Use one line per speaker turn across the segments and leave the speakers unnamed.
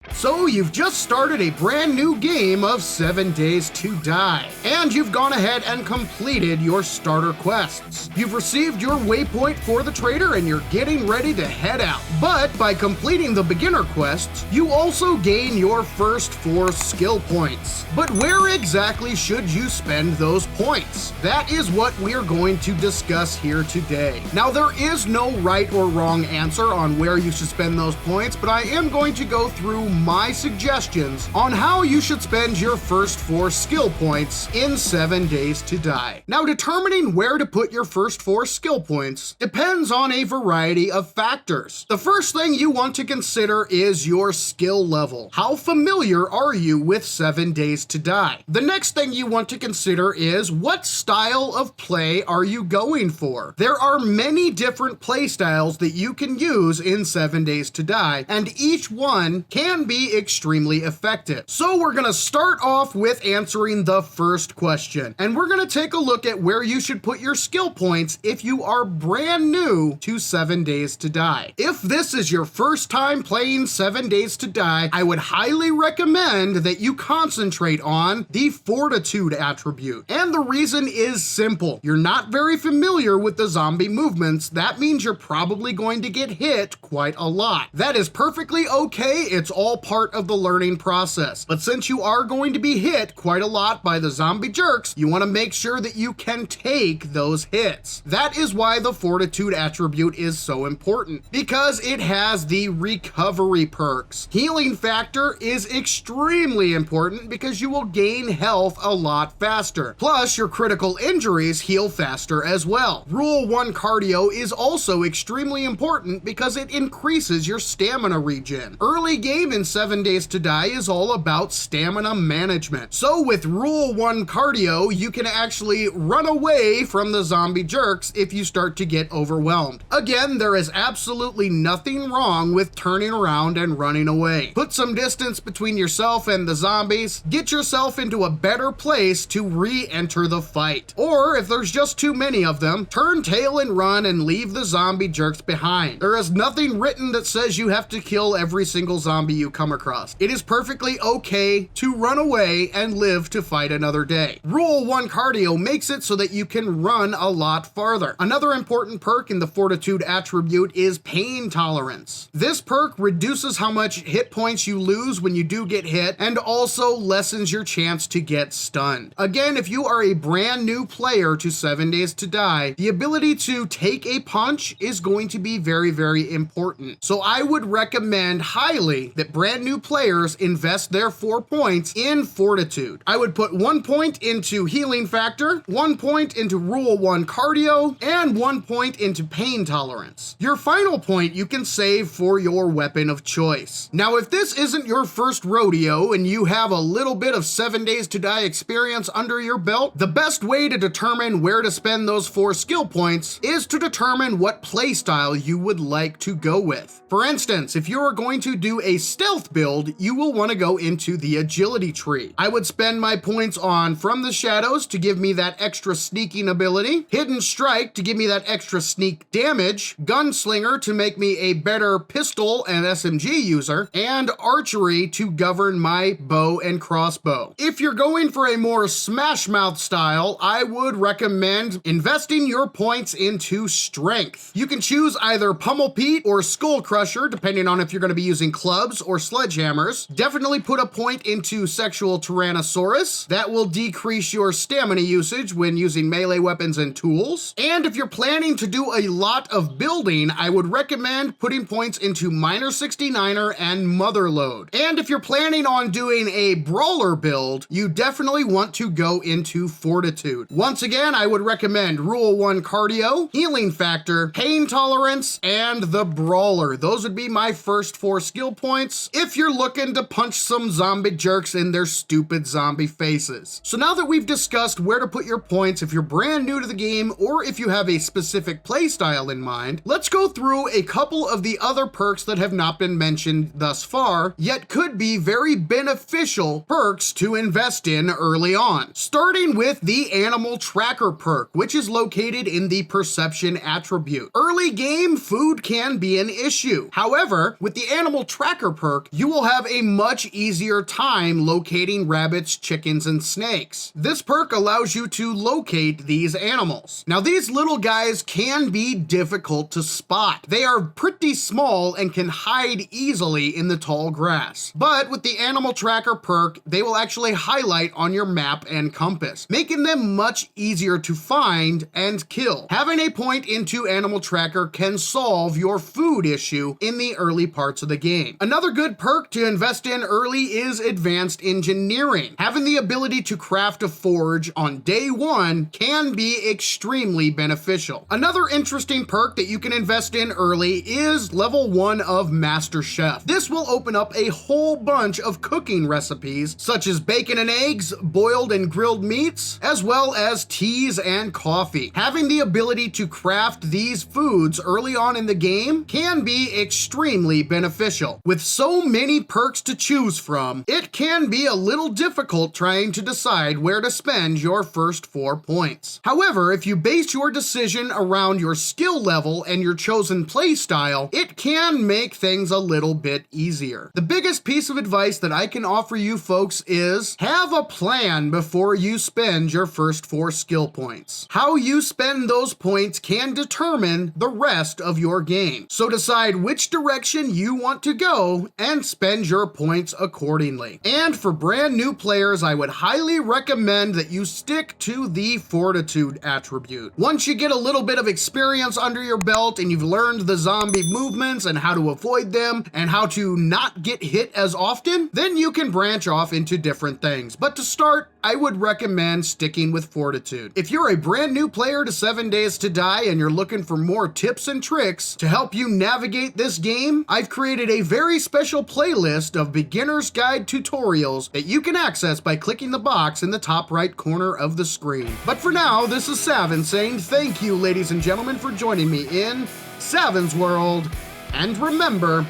So you've just started a brand new game of 7 Days to Die, and you've gone ahead and completed your starter quests. You've received your waypoint for the trader and you're getting ready to head out. But by completing the beginner quests, you also gain your first 4 skill points. But where exactly should you spend those points? That is what we're going to discuss here today. Now, there is no right or wrong answer on where you should spend those points, but I am going to go through my suggestions on how you should spend your first 4 skill points in 7 Days to Die. Now, determining where to put your first 4 skill points depends on a variety of factors. The first thing you want to consider is your skill level. How familiar are you with 7 Days to Die? The next thing you want to consider is what style of play are you going for? There are many different play styles that you can use in 7 Days to Die, and each one can be extremely effective. So we're gonna start off with answering the first question, and we're gonna take a look at where you should put your skill points if you are brand new to 7 Days to Die. If this is your first time playing 7 Days to Die, I would highly recommend that you concentrate on the Fortitude attribute. And the reason is simple. You're not very familiar with the zombie movements. That means you're probably going to get hit quite a lot. That is perfectly okay. It's all part of the learning process. But since you are going to be hit quite a lot by the zombie jerks, you want to make sure that you can take those hits. That is why the Fortitude attribute is so important, because it has the recovery perks. Healing factor is extremely important because you will gain health a lot faster. Plus, your critical injuries heal faster as well. Rule 1 cardio is also extremely important because it increases your stamina regen. Early game in 7 Days to Die is all about stamina management. So with Rule 1 cardio, you can actually run away from the zombie jerks if you start to get overwhelmed. Again, there is absolutely nothing wrong with turning around and running away. Put some distance between yourself and the zombies, get yourself into a better place to re-enter the fight. Or if there's just too many of them, turn tail and run and leave the zombie jerks behind. There is nothing written that says you have to kill every single zombie you come across. It is perfectly okay to run away and live to fight another day. Rule 1 cardio makes it so that you can run a lot farther. Another important perk in the Fortitude attribute is pain tolerance. This perk reduces how much hit points you lose when you do get hit, and also lessens your chance to get stunned. Again, if you are a brand new player to 7 Days to Die, the ability to take a punch is going to be very, very important. So I would recommend highly that brand new players invest their 4 points in Fortitude. I would put 1 point into healing factor, 1 point into Rule 1 cardio, and 1 point into pain tolerance. Your final point you can save for your weapon of choice. Now, if this isn't your first rodeo and you have a little bit of 7 Days to Die experience under your belt, the best way to determine where to spend those 4 skill points is to determine what playstyle you would like to go with. For instance, if you are going to do a stealth build, you will want to go into the agility tree. I would spend my points on From the Shadows to give me that extra sneaking ability, Hidden Strike to give me that extra sneak damage, Gunslinger to make me a better pistol and SMG user, and Archery to govern my bow and crossbow. If you're going for a more smash mouth style, I would recommend investing your points into strength. You can choose either Pummel Pete or Skull Crusher, depending on if you're going to be using clubs or sledgehammers. Definitely put a point into Sexual Tyrannosaurus. That will decrease your stamina usage when using melee weapons and tools. And if you're planning to do a lot of building, I would recommend putting points into Miner 69er and Motherlode. And if you're planning on doing a brawler build, you definitely want to go into Fortitude. Once again, I would recommend Rule 1 cardio, healing factor, pain tolerance, and the brawler. Those would be my first 4 skill points if you're looking to punch some zombie jerks in their stupid zombie faces. So now that we've discussed where to put your points if you're brand new to the game or if you have a specific playstyle in mind, let's go through a couple of the other perks that have not been mentioned thus far, yet could be very beneficial perks to invest in early on. Starting with the Animal Tracker perk, which is located in the Perception attribute. Early game, food can be an issue. However, with the Animal Tracker perk, perk, you will have a much easier time locating rabbits, chickens, and snakes. This perk allows you to locate these animals. Now, these little guys can be difficult to spot. They are pretty small and can hide easily in the tall grass. But with the animal tracker perk, they will actually highlight on your map and compass, making them much easier to find and kill. Having a point into animal tracker can solve your food issue in the early parts of the game. Another good perk to invest in early is advanced engineering. Having the ability to craft a forge on day one can be extremely beneficial. Another interesting perk that you can invest in early is level 1 of Master Chef. This will open up a whole bunch of cooking recipes such as bacon and eggs, boiled and grilled meats, as well as teas and coffee. Having the ability to craft these foods early on in the game can be extremely beneficial. With so many perks to choose from, it can be a little difficult trying to decide where to spend your first 4 points. However, if you base your decision around your skill level and your chosen playstyle, it can make things a little bit easier. The biggest piece of advice that I can offer you folks is have a plan before you spend your first 4 skill points. How you spend those points can determine the rest of your game. So decide which direction you want to go and spend your points accordingly. And for brand new players, I would highly recommend that you stick to the fortitude attribute. Once you get a little bit of experience under your belt and you've learned the zombie movements and how to avoid them and how to not get hit as often, then you can branch off into different things. But to start, I would recommend sticking with fortitude. If you're a brand new player to 7 Days to Die and you're looking for more tips and tricks to help you navigate this game, I've created a very special playlist of beginner's guide tutorials that you can access by clicking the box in the top right corner of the screen. But for now, this is Saven saying thank you, ladies and gentlemen, for joining me in Saven's World. And remember,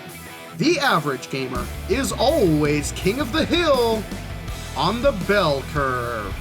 the average gamer is always king of the hill on the bell curve.